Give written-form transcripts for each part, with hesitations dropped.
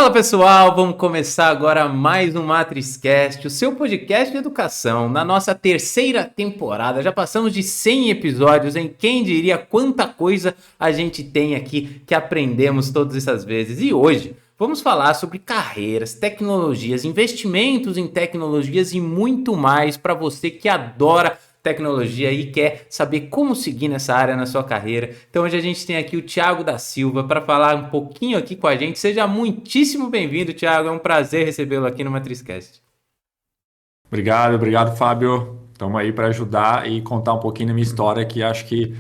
Fala pessoal, vamos começar agora mais um MatrizCast, o seu podcast de educação, na nossa terceira temporada. Já passamos de 100 episódios, em quem diria quanta coisa a gente tem aqui que aprendemos todas essas vezes. E hoje vamos falar sobre carreiras, tecnologias, investimentos em tecnologias e muito mais para você que adora tecnologia e quer saber como seguir nessa área na sua carreira. Então hoje a gente tem aqui o Thiago da Silva para falar um pouquinho aqui com a gente. Seja muitíssimo bem-vindo, Thiago. É um prazer recebê-lo aqui no MatrizCast. Obrigado, Fábio. Estamos aí para ajudar e contar um pouquinho da minha história, que acho que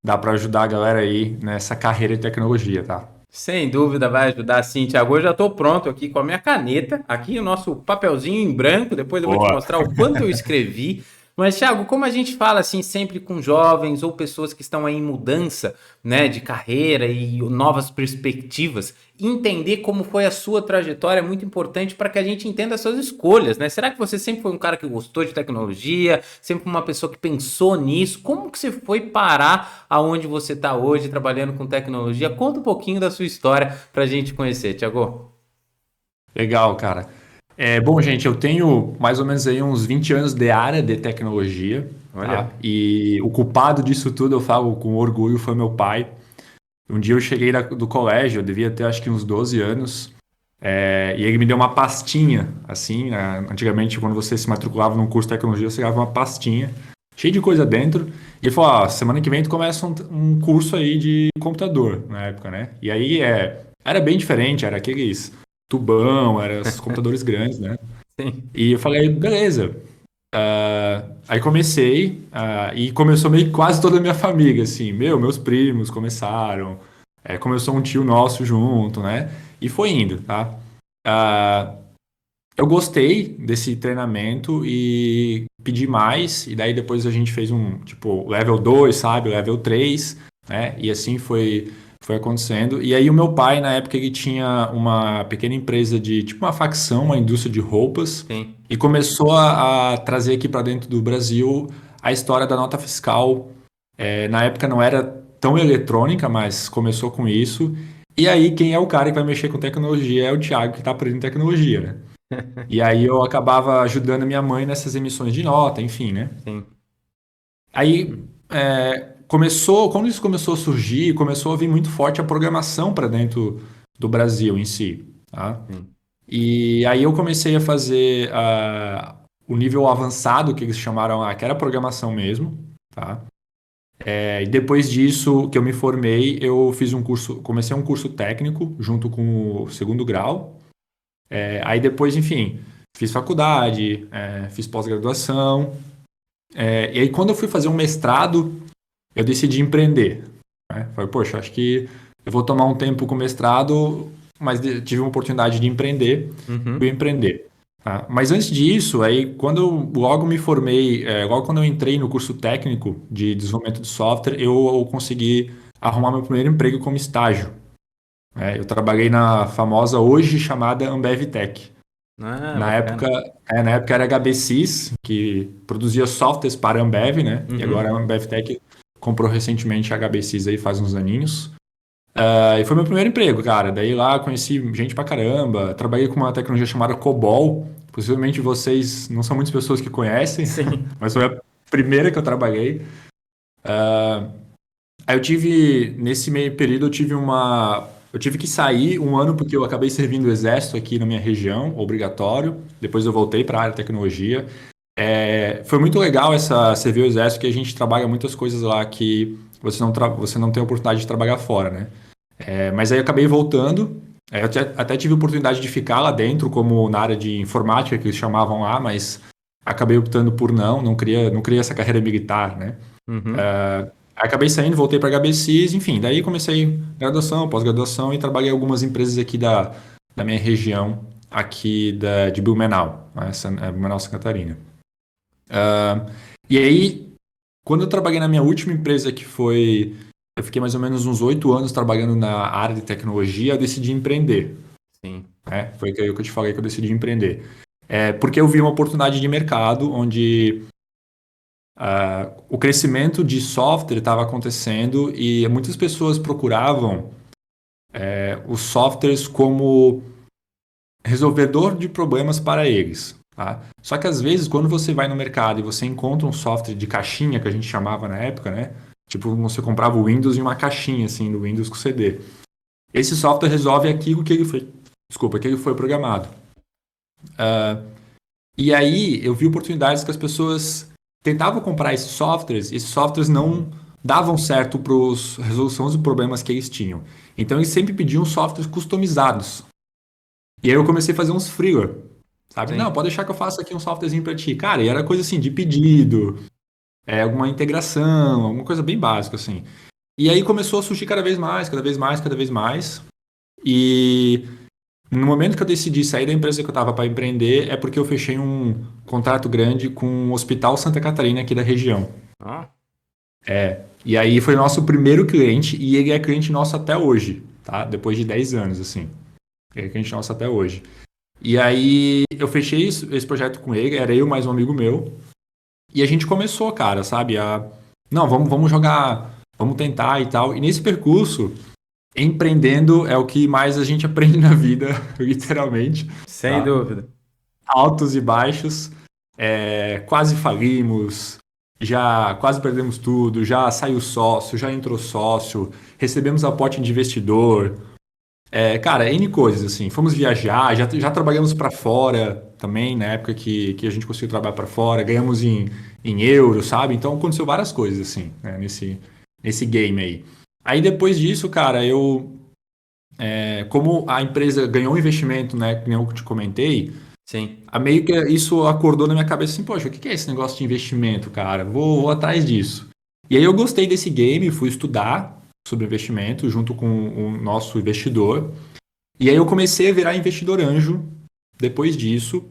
dá para ajudar a galera aí nessa carreira de tecnologia, tá? Sem dúvida vai ajudar sim, Thiago. Hoje já estou pronto aqui com a minha caneta, aqui o nosso papelzinho em branco. Depois eu vou te Boa. mostrar o quanto eu escrevi. Mas, Thiago, como a gente fala assim sempre com jovens ou pessoas que estão aí em mudança, né, de carreira e novas perspectivas, entender como foi a sua trajetória é muito importante para que a gente entenda as suas escolhas, né? Será que você sempre foi um cara que gostou de tecnologia, sempre uma pessoa que pensou nisso? Como que você foi parar aonde você está hoje trabalhando com tecnologia? Conta um pouquinho da sua história para a gente conhecer, Thiago. Legal, cara. Bom, gente, eu tenho mais ou menos aí uns 20 anos de área de tecnologia, tá? Olha, E o culpado disso tudo, eu falo com orgulho, foi meu pai. Um dia eu cheguei do colégio, eu devia ter acho que uns 12 anos, e ele me deu uma pastinha, assim, né? Antigamente quando você se matriculava num curso de tecnologia, você ganhava uma pastinha, cheia de coisa dentro, e ele falou, ó, semana que vem tu começa um curso aí de computador, na época, né? E aí era bem diferente, era aqueles tubão, eram esses computadores grandes, né? sim. E eu falei, beleza. Aí comecei, e começou meio que quase toda a minha família, assim, meus primos começaram, começou um tio nosso junto, né? E foi indo, tá? Ah, eu gostei desse treinamento e pedi mais, e daí depois a gente fez um, tipo, level 2, sabe? Level 3, né? E assim foi acontecendo. E aí o meu pai, na época, ele tinha uma pequena empresa de, tipo, uma facção, uma indústria de roupas, Sim. e começou a trazer aqui para dentro do Brasil a história da nota fiscal. Na época não era tão eletrônica, mas começou com isso. E aí, quem é o cara que vai mexer com tecnologia é o Thiago, que está aprendendo tecnologia, né? E aí eu acabava ajudando a minha mãe nessas emissões de nota, enfim, né? Sim. Aí quando isso começou a surgir, começou a vir muito forte a programação para dentro do Brasil em si, tá? Sim. E aí eu comecei a fazer o nível avançado, que eles chamaram lá, que era programação mesmo, tá? E depois disso, que eu me formei, eu fiz um curso, comecei um curso técnico junto com o segundo grau. Aí depois, enfim, fiz faculdade, fiz pós-graduação. E aí quando eu fui fazer um mestrado, eu decidi empreender, né? Falei, poxa, acho que eu vou tomar um tempo com o mestrado, mas tive uma oportunidade de empreender, fui Uhum. empreender. Tá? Mas antes disso, aí quando eu logo me formei, logo quando eu entrei no curso técnico de desenvolvimento de software, eu consegui arrumar meu primeiro emprego como estágio. Eu trabalhei na famosa hoje chamada Ambev Tech. Ah, Na época, bacana. na época era HBSys, que produzia softwares para a Ambev, né? E agora a Uhum. Ambev Tech comprou recentemente a HBSys aí faz uns aninhos. E foi meu primeiro emprego, cara. Daí lá conheci gente pra caramba. Trabalhei com uma tecnologia chamada COBOL. Possivelmente vocês não são muitas pessoas que conhecem, Sim. mas foi a primeira que eu trabalhei. Aí eu tive, nesse meio período, eu tive que sair um ano porque eu acabei servindo o exército aqui na minha região, obrigatório. Depois eu voltei para a área de tecnologia. Foi muito legal essa servir o exército, que a gente trabalha muitas coisas lá que você não tem oportunidade de trabalhar fora, né? Mas aí eu acabei voltando. Eu até tive oportunidade de ficar lá dentro, como na área de informática, que eles chamavam lá, mas acabei optando por não queria essa carreira militar, né? Uhum. Acabei saindo, voltei para a HBCs, enfim, daí comecei graduação, pós-graduação e trabalhei em algumas empresas aqui da minha região, de Blumenau, né, Blumenau, Santa Catarina. E aí, quando eu trabalhei na minha última empresa, eu fiquei mais ou menos uns 8 anos trabalhando na área de tecnologia, eu decidi empreender, Sim. né? Foi aí que eu te falei que eu decidi empreender. Porque eu vi uma oportunidade de mercado onde o crescimento de software estava acontecendo e muitas pessoas procuravam os softwares como resolvedor de problemas para eles. Tá? Só que às vezes, quando você vai no mercado e você encontra um software de caixinha, que a gente chamava na época, né? Tipo, você comprava o Windows em uma caixinha, assim, do Windows com CD. Esse software resolve aquilo que ele foi, que ele foi programado. E aí, eu vi oportunidades que as pessoas tentavam comprar esses softwares não davam certo para a resolução dos problemas que eles tinham. Então, eles sempre pediam softwares customizados. E aí eu comecei a fazer uns freela, sabe? Não, Sim. pode deixar que eu faça aqui um softwarezinho para ti. Cara, e era coisa assim, de pedido, alguma integração, alguma coisa bem básica, assim. E aí começou a surgir cada vez mais, cada vez mais, cada vez mais. E no momento que eu decidi sair da empresa que eu estava para empreender, é porque eu fechei um contrato grande com o Hospital Santa Catarina aqui da região. Ah, E aí foi nosso primeiro cliente e ele é cliente nosso até hoje, tá? Depois de 10 anos, assim. Ele é cliente nosso até hoje. E aí eu fechei esse projeto com ele, era eu mais um amigo meu. E a gente começou, cara, sabe? Não, vamos jogar, vamos tentar e tal. E nesse percurso, empreendendo é o que mais a gente aprende na vida, literalmente, sem tá? dúvida. Altos e baixos, quase falimos, já quase perdemos tudo, já saiu sócio, já entrou sócio, recebemos aporte de investidor. Cara, N coisas, assim. Fomos viajar, já trabalhamos para fora também, na época que a gente conseguiu trabalhar para fora, ganhamos em euro, sabe? Então aconteceu várias coisas, assim, né, nesse game aí. Aí depois disso, cara, como a empresa ganhou um investimento, né, que nem eu te comentei, Sim. meio que isso acordou na minha cabeça assim, poxa, o que é esse negócio de investimento, cara? Vou atrás disso. E aí eu gostei desse game, fui estudar sobre investimento junto com o nosso investidor. E aí eu comecei a virar investidor anjo depois disso.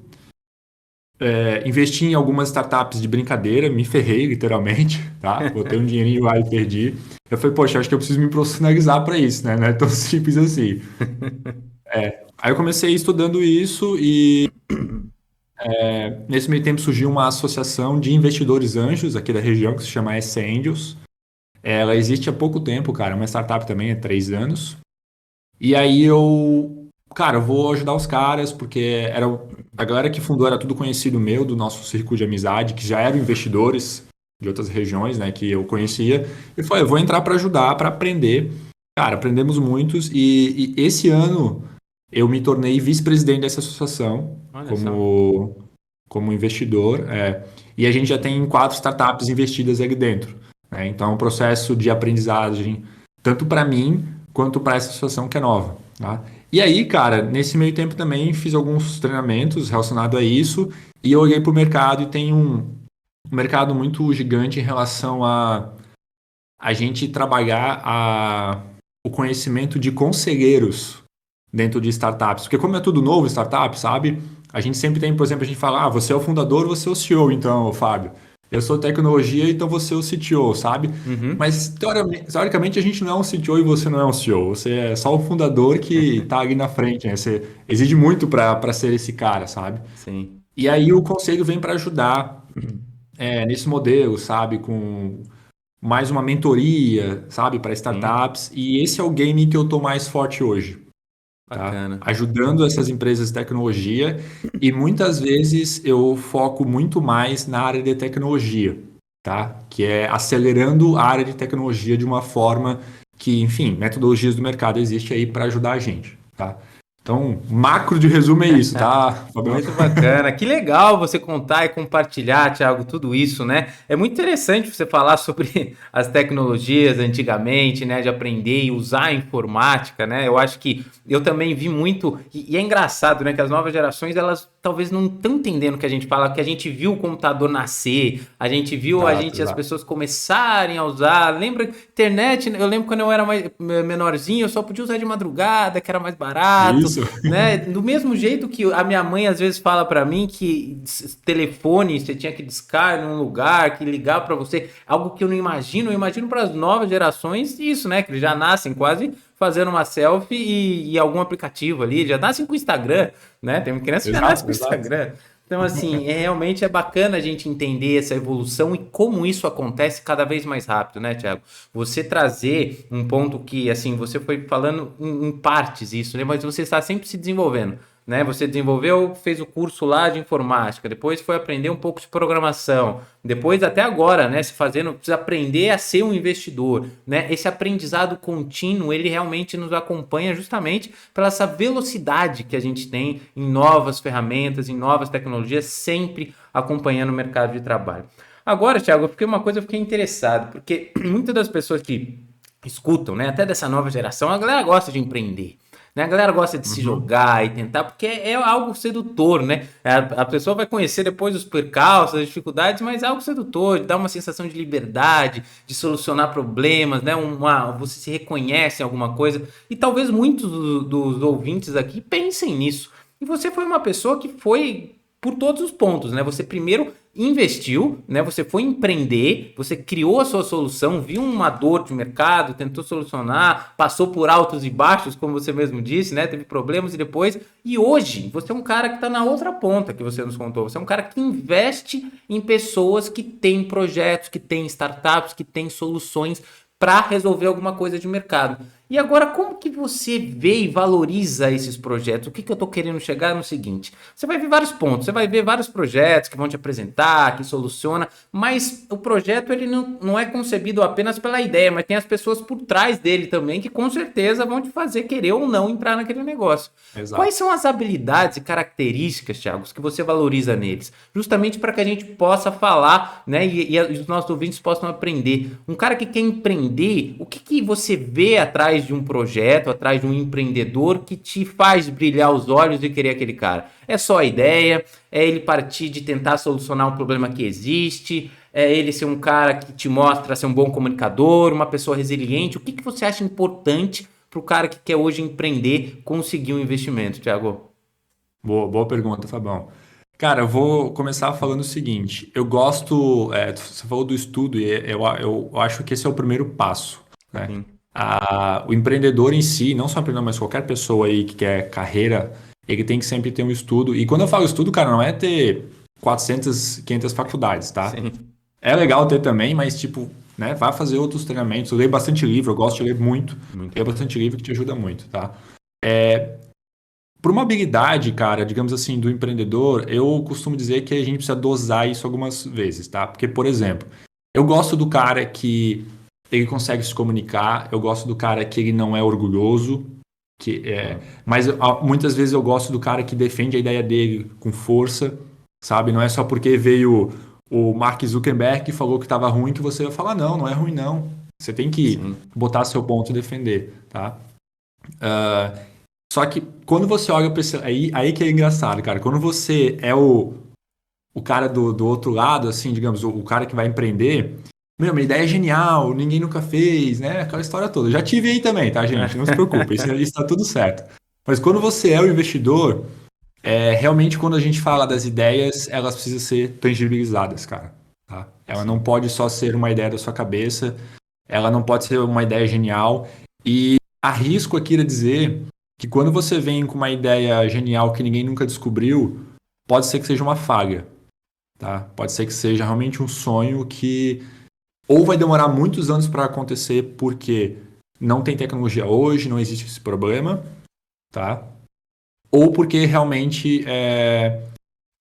Investi em algumas startups de brincadeira, me ferrei literalmente, tá? Botei um dinheirinho lá e perdi. Eu falei, poxa, acho que eu preciso me profissionalizar para isso, né? Não é tão simples assim. Aí eu comecei estudando isso e nesse meio tempo surgiu uma associação de investidores anjos aqui da região que se chama S Angels. Ela existe há pouco tempo, cara, é uma startup também, há 3 anos. E aí cara, eu vou ajudar os caras, porque a galera que fundou era tudo conhecido meu, do nosso círculo de amizade, que já eram investidores de outras regiões, né, que eu conhecia. E falei, eu vou entrar para ajudar, para aprender. Cara, aprendemos muitos e esse ano eu me tornei vice-presidente dessa associação Olha só. como investidor. E a gente já tem 4 startups investidas ali dentro, né? Então, é um processo de aprendizagem tanto para mim quanto para essa associação que é nova, tá? E aí, cara, nesse meio tempo também fiz alguns treinamentos relacionados a isso e eu olhei para o mercado e tem um mercado muito gigante em relação a gente trabalhar o conhecimento de conselheiros dentro de startups. Porque como é tudo novo, startup, sabe? A gente sempre tem, por exemplo, a gente fala, você é o fundador, você é o CEO, então, Fábio. Eu sou tecnologia, então você é o CTO, sabe? Uhum. Mas, teoricamente, a gente não é um CTO e você não é um CEO. Você é só o fundador que está ali na frente, né? Você exige muito para ser esse cara, sabe? Sim. E aí o conselho vem para ajudar nesse modelo, sabe? Com mais uma mentoria, sabe? Para Sim. startups. E esse é o game que eu tô mais forte hoje, tá? Bacana. Ajudando essas empresas de tecnologia e muitas vezes eu foco muito mais na área de tecnologia, tá? Que é acelerando a área de tecnologia de uma forma que, enfim, metodologias do mercado existem aí para ajudar a gente, tá? Então, macro de resumo é isso, tá, Fabião? Muito bacana. Que legal você contar e compartilhar, Thiago, tudo isso, né? É muito interessante você falar sobre as tecnologias antigamente, né? De aprender e usar a informática, né? Eu acho que eu também vi muito, e é engraçado, né? Que as novas gerações, elas talvez não estão entendendo o que a gente fala, que a gente viu o computador nascer, a gente viu Exato, as exato. pessoas começarem a usar. Lembra internet? Eu lembro quando eu era mais menorzinho, eu só podia usar de madrugada, que era mais barato, Isso. né? Do mesmo jeito que a minha mãe às vezes fala pra mim que telefone você tinha que discar num lugar, que ligar pra você, algo que eu não imagino, eu imagino para as novas gerações isso, né? Que eles já nascem quase fazendo uma selfie e algum aplicativo ali, já nascem com o Instagram, né? Tem uma criança que já nasce com Exato, o exato. Instagram. Então, assim, realmente é bacana a gente entender essa evolução e como isso acontece cada vez mais rápido, né, Thiago? Você trazer um ponto que, assim, você foi falando em partes isso, né? Mas você está sempre se desenvolvendo. né? Você desenvolveu, fez o curso lá de informática, depois foi aprender um pouco de programação, depois até agora, né? Se fazendo, precisa aprender a ser um investidor, né? Esse aprendizado contínuo, ele realmente nos acompanha justamente pela essa velocidade que a gente tem em novas ferramentas, em novas tecnologias, sempre acompanhando o mercado de trabalho. Agora, Thiago, eu fiquei interessado, porque muitas das pessoas que escutam, né, até dessa nova geração, a galera gosta de empreender. Né? A galera gosta de se Uhum. jogar e tentar, porque é algo sedutor, né? A pessoa vai conhecer depois os percalços, as dificuldades, mas é algo sedutor, dá uma sensação de liberdade, de solucionar problemas, né? Você se reconhece em alguma coisa. E talvez muitos dos ouvintes aqui pensem nisso. E você foi uma pessoa que foi por todos os pontos, né? Você primeiro investiu, né? Você foi empreender, você criou a sua solução, viu uma dor de mercado, tentou solucionar, passou por altos e baixos, como você mesmo disse, né? Teve problemas e hoje você é um cara que está na outra ponta que você nos contou. Você é um cara que investe em pessoas que têm projetos, que têm startups, que têm soluções para resolver alguma coisa de mercado. E agora, como que você vê e valoriza esses projetos? O que eu estou querendo chegar no seguinte: você vai ver vários pontos, você vai ver vários projetos que vão te apresentar, que soluciona, mas o projeto ele não é concebido apenas pela ideia, mas tem as pessoas por trás dele também que com certeza vão te fazer querer ou não entrar naquele negócio. Quais Exato. são as habilidades e características, Thiago, que você valoriza neles? Justamente para que a gente possa falar, né, e os nossos ouvintes possam aprender. Um cara que quer empreender, o que você vê atrás de um projeto, atrás de um empreendedor que te faz brilhar os olhos e querer aquele cara? É só a ideia? É ele partir de tentar solucionar um problema que existe? É ele ser um cara que te mostra ser um bom comunicador, uma pessoa resiliente? O que você acha importante para o cara que quer hoje empreender conseguir um investimento, Thiago? Boa pergunta, Fabão. Cara, eu vou começar falando o seguinte. Eu gosto, você falou do estudo e eu acho que esse é o primeiro passo, né? Sim, O empreendedor em si, não só empreendedor, mas qualquer pessoa aí que quer carreira, ele tem que sempre ter um estudo. E quando eu falo estudo, cara, não é ter 400, 500 faculdades, tá? sim. É legal ter também, mas tipo, né, vai fazer outros treinamentos. Eu leio bastante livro, eu gosto de ler muito. Muito Leio bom. bastante livro que te ajuda muito, tá? Por uma habilidade, cara, digamos assim, do empreendedor, eu costumo dizer que a gente precisa dosar isso algumas vezes, tá? Porque, por exemplo, eu gosto do cara que ele consegue se comunicar, eu gosto do cara que ele não é orgulhoso, mas muitas vezes eu gosto do cara que defende a ideia dele com força, sabe? Não é só porque veio o Mark Zuckerberg e falou que estava ruim que você vai falar, não, não é ruim não. Você tem que Sim. botar seu ponto e defender, tá? Só que quando você olha para esse. Aí que é engraçado, cara. Quando você é o cara do outro lado, assim, digamos, o cara que vai empreender. Meu, minha ideia é genial, ninguém nunca fez, né? Aquela história toda. Eu já tive aí também, tá, gente? Não se preocupe, isso está tudo certo. Mas quando você é o investidor, realmente quando a gente fala das ideias, elas precisam ser tangibilizadas, cara. Tá? Ela não Sim. pode só ser uma ideia da sua cabeça, ela não pode ser uma ideia genial. E arrisco aqui a dizer que quando você vem com uma ideia genial que ninguém nunca descobriu, pode ser que seja uma falha, tá? Pode ser que seja realmente um sonho que ou vai demorar muitos anos para acontecer porque não tem tecnologia hoje, não existe esse problema, tá? Ou porque realmente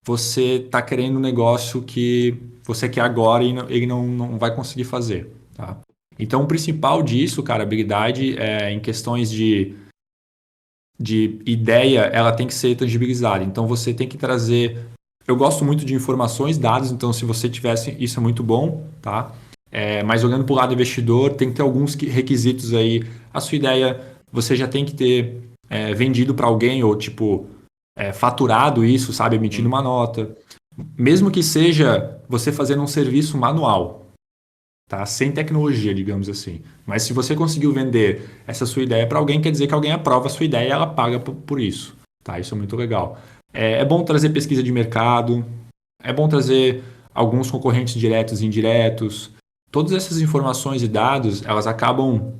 você está querendo um negócio que você quer agora e ele não vai conseguir fazer, tá? Então, o principal disso, cara, habilidade em questões de ideia, ela tem que ser tangibilizada. Então você tem que trazer. Eu gosto muito de informações, dados, então se você tivesse, isso é muito bom, tá? Mas olhando para o lado investidor, tem que ter alguns requisitos aí. A sua ideia, você já tem que ter vendido para alguém, ou tipo, faturado isso, sabe? Emitindo uma Sim. nota. Mesmo que seja você fazendo um serviço manual, tá? Sem tecnologia, digamos assim. Mas se você conseguiu vender essa sua ideia para alguém, quer dizer que alguém aprova a sua ideia e ela paga por isso, tá? Isso é muito legal. É bom trazer pesquisa de mercado, é bom trazer alguns concorrentes diretos e indiretos. Todas essas informações e dados, elas acabam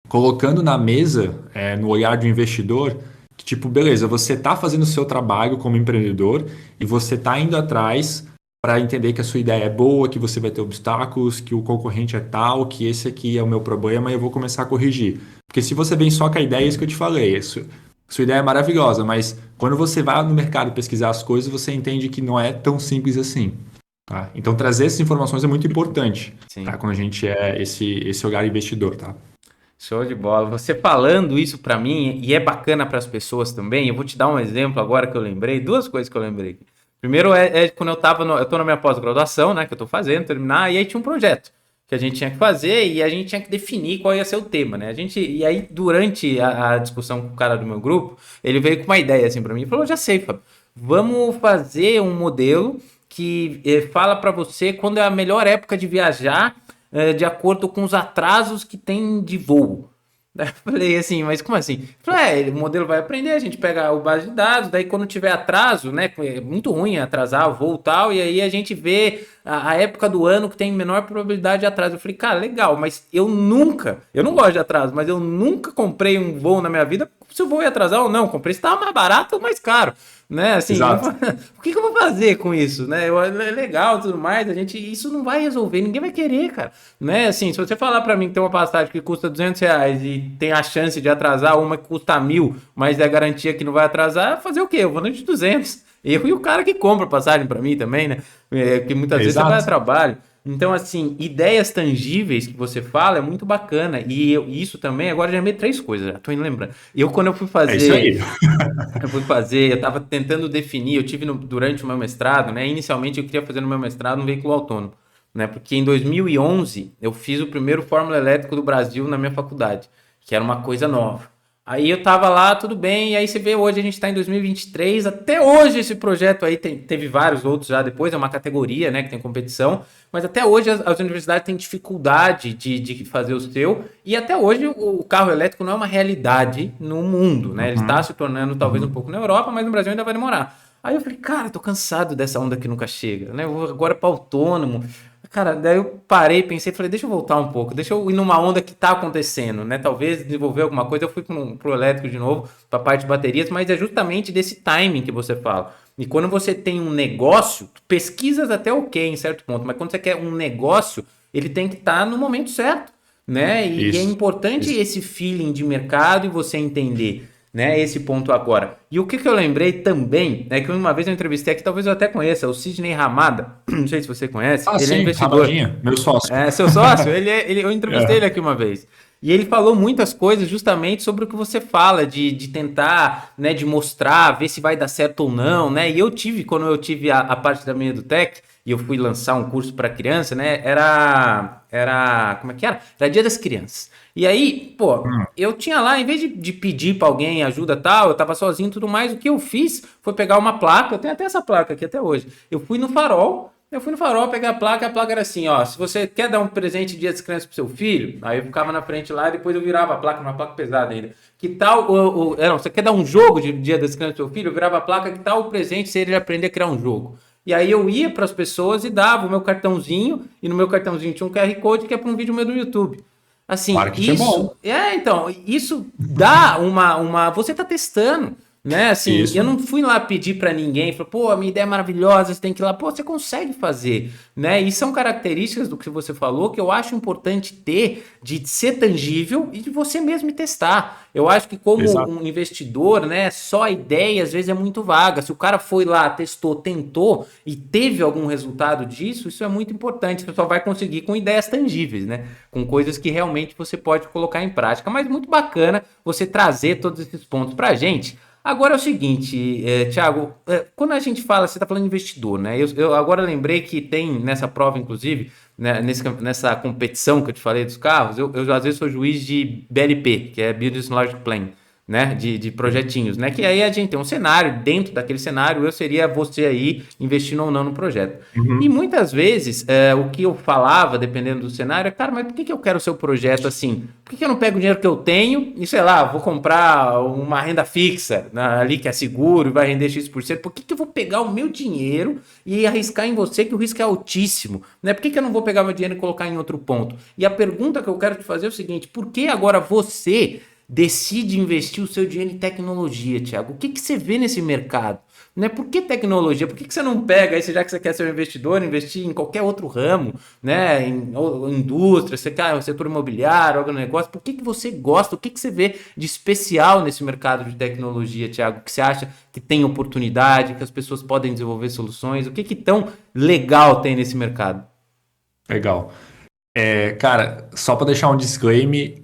colocando na mesa, no olhar do investidor, que tipo, beleza, você está fazendo o seu trabalho como empreendedor e você está indo atrás para entender que a sua ideia é boa, que você vai ter obstáculos, que o concorrente é tal, que esse aqui é o meu problema e eu vou começar a corrigir. Porque se você vem só com a ideia, é isso que eu te falei, isso, sua ideia é maravilhosa, mas quando você vai no mercado pesquisar as coisas, você entende que não é tão simples assim. Tá? Então, trazer essas informações é muito importante, Sim. tá? Quando a gente é esse olhar investidor, tá? Show de bola. Você falando isso para mim, e é bacana para as pessoas também, eu vou te dar um exemplo agora que eu lembrei, duas coisas que eu lembrei. Primeiro é quando eu tô na minha pós-graduação, né, que eu tô fazendo, terminar, e aí tinha um projeto que a gente tinha que fazer e a gente tinha que definir qual ia ser o tema, né? E aí, durante a discussão com o cara do meu grupo, ele veio com uma ideia assim para mim, e falou: já sei, Fábio, vamos fazer um modelo que fala para você quando é a melhor época de viajar de acordo com os atrasos que tem de voo. Daí eu falei assim, mas como assim? Falei, o modelo vai aprender, a gente pega o base de dados, daí quando tiver atraso, né? É muito ruim atrasar o voo e tal, e aí a gente vê a época do ano que tem menor probabilidade de atraso. Eu falei, cara, legal, mas eu não gosto de atraso, mas eu nunca comprei um voo na minha vida se o voo ia atrasar ou não. Comprei se estava mais barato ou mais caro, né? Assim, Exato. o que eu vou fazer com isso, né? É legal, tudo mais, isso não vai resolver, ninguém vai querer, cara, né? Assim, se você falar para mim que tem uma passagem que custa R$ 200 e tem a chance de atrasar uma que custa 1.000, mas é garantia que não vai atrasar, fazer o quê? Eu vou no de 200. Eu e o cara que compra passagem para mim também, né? Que muitas vezes você vai a Exato. trabalho. Então, assim, ideias tangíveis que você fala é muito bacana. E isso também, agora já lembrei três coisas, já tô indo lembrando. Quando É isso aí. eu estava tentando definir, eu tive durante o meu mestrado, né? Inicialmente eu queria fazer no meu mestrado um veículo autônomo, né? Porque em 2011 eu fiz o primeiro Fórmula Elétrico do Brasil na minha faculdade, que era uma coisa nova. Aí eu tava lá, tudo bem, e aí você vê hoje a gente está em 2023, até hoje esse projeto aí teve vários outros já depois, é uma categoria, né, que tem competição, mas até hoje as universidades têm dificuldade de fazer o seu, e até hoje o carro elétrico não é uma realidade no mundo, né, ele está Uhum. se tornando talvez um Uhum. pouco na Europa, mas no Brasil ainda vai demorar. Aí eu falei, cara, tô cansado dessa onda que nunca chega, né, eu vou agora para autônomo. Cara, daí eu parei, pensei, falei, deixa eu voltar um pouco, deixa eu ir numa onda que tá acontecendo, né? Talvez desenvolver alguma coisa. Eu fui pro elétrico de novo, pra parte de baterias, mas é justamente desse timing que você fala. E quando você tem um negócio, pesquisas até ok em certo ponto, mas quando você quer um negócio, ele tem que estar no momento certo, né? E é Isso. importante Isso. esse feeling de mercado e você entender, né, esse ponto agora. E o que eu lembrei também é que uma vez eu entrevistei aqui, talvez eu até conheça, o Sidney Ramada, não sei se você conhece, Ah, ele é sim, investidor. Ramadinha, meu sócio. É seu sócio? Eu entrevistei ele É. aqui uma vez. E ele falou muitas coisas justamente sobre o que você fala, de tentar, né, de mostrar, ver se vai dar certo ou não, né? E quando eu tive a parte da minha EduTech, e eu fui lançar um curso para criança, né? Como é que era? Era Dia das Crianças. E aí, pô, Hum. eu tinha lá, em vez de pedir para alguém ajuda tal, eu tava sozinho e tudo mais, o que eu fiz foi pegar uma placa, eu tenho até essa placa aqui até hoje. Eu fui no farol pegar a placa era assim, ó, se você quer dar um presente de Dia das Crianças pro seu filho, aí eu ficava na frente lá e depois eu virava a placa, uma placa pesada ainda. Que tal, não, você quer dar um jogo de Dia das Crianças pro seu filho, eu virava a placa, que tal o presente se ele aprender a criar um jogo? E aí eu ia para as pessoas e dava o meu cartãozinho, e no meu cartãozinho tinha um QR Code que é para um vídeo meu do YouTube. Assim, Marketing é bom. isso dá você tá testando, né? Assim, eu Isso. não fui lá pedir para ninguém, falei, pô, a minha ideia é maravilhosa, você tem que ir lá, pô, você consegue fazer, né? E são características do que você falou que eu acho importante ter de ser tangível e de você mesmo testar. Eu acho que como Exato. um investidor, né, só a ideia às vezes é muito vaga. Se o cara foi lá, testou, tentou e teve algum resultado disso, isso é muito importante. Você só vai conseguir com ideias tangíveis, né? Com coisas que realmente você pode colocar em prática. Mas muito bacana você trazer todos esses pontos pra gente. Agora é o seguinte, Thiago, quando a gente fala, você está falando de investidor, né? Eu agora lembrei que tem nessa prova, inclusive, né, nessa competição que eu te falei dos carros, eu às vezes sou juiz de BLP, que é Business Logic Plan, né? De projetinhos, né? Que aí a gente tem um cenário, dentro daquele cenário, eu seria você aí investindo ou não no projeto. E Uhum. muitas vezes, o que eu falava, dependendo do cenário, é, cara, mas por que eu quero o seu projeto assim? Por que eu não pego o dinheiro que eu tenho e, sei lá, vou comprar uma renda fixa ali que é seguro e vai render X%? Por que eu vou pegar o meu dinheiro e arriscar em você que o risco é altíssimo? Né? Por que eu não vou pegar meu dinheiro e colocar em outro ponto? E a pergunta que eu quero te fazer é o seguinte, por que agora você decide investir o seu dinheiro em tecnologia, Thiago? O que você vê nesse mercado? Né? Por que tecnologia? Por que você não pega, aí, já que você quer ser um investidor, investir em qualquer outro ramo, né? Ou indústria, você quer o setor imobiliário, agronegócio? Por que você gosta? O que você vê de especial nesse mercado de tecnologia, Thiago? Que você acha que tem oportunidade, que as pessoas podem desenvolver soluções? O que tão legal tem nesse mercado? Legal. Cara, só para deixar um disclaimer,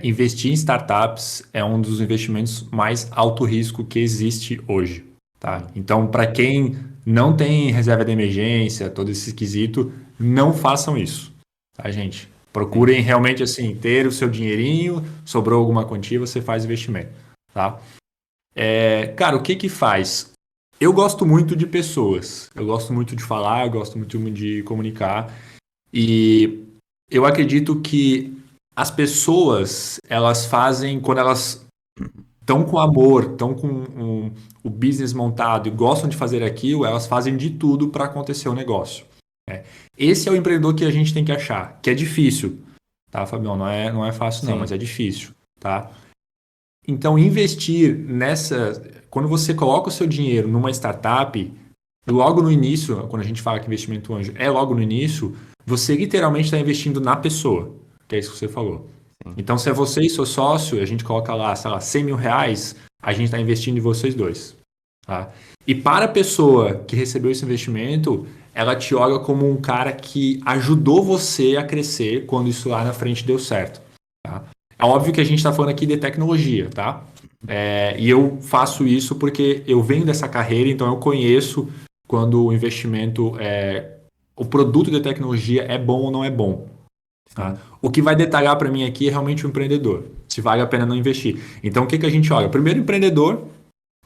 investir em startups é um dos investimentos mais alto risco que existe hoje, tá? Então, para quem não tem reserva de emergência, todo esse quesito, não façam isso, tá, gente? Procurem realmente assim ter o seu dinheirinho, sobrou alguma quantia, você faz investimento, tá? Cara, o que que faz? Eu gosto muito de pessoas, eu gosto muito de falar, eu gosto muito de comunicar. E eu acredito que as pessoas, elas fazem, quando elas estão com amor, estão com o business montado e gostam de fazer aquilo, elas fazem de tudo para acontecer o negócio. Né? Esse é o empreendedor que a gente tem que achar, que é difícil, tá, Fabião? Não é fácil não, Sim. mas é difícil, tá? Então, investir nessa... Quando você coloca o seu dinheiro numa startup, logo no início, quando a gente fala que investimento anjo é logo no início, você literalmente está investindo na pessoa, que é isso que você falou. Sim. Então, se é você e seu sócio, a gente coloca lá, sei lá, 100 mil reais, a gente está investindo em vocês dois. Tá? E para a pessoa que recebeu esse investimento, ela te olha como um cara que ajudou você a crescer quando isso lá na frente deu certo. Tá? É óbvio que a gente está falando aqui de tecnologia, tá? E eu faço isso porque eu venho dessa carreira, então eu conheço quando o investimento, o produto de tecnologia é bom ou não é bom. Tá? O que vai detalhar para mim aqui é realmente o empreendedor, se vale a pena não investir. Então o que a gente olha? Primeiro, empreendedor,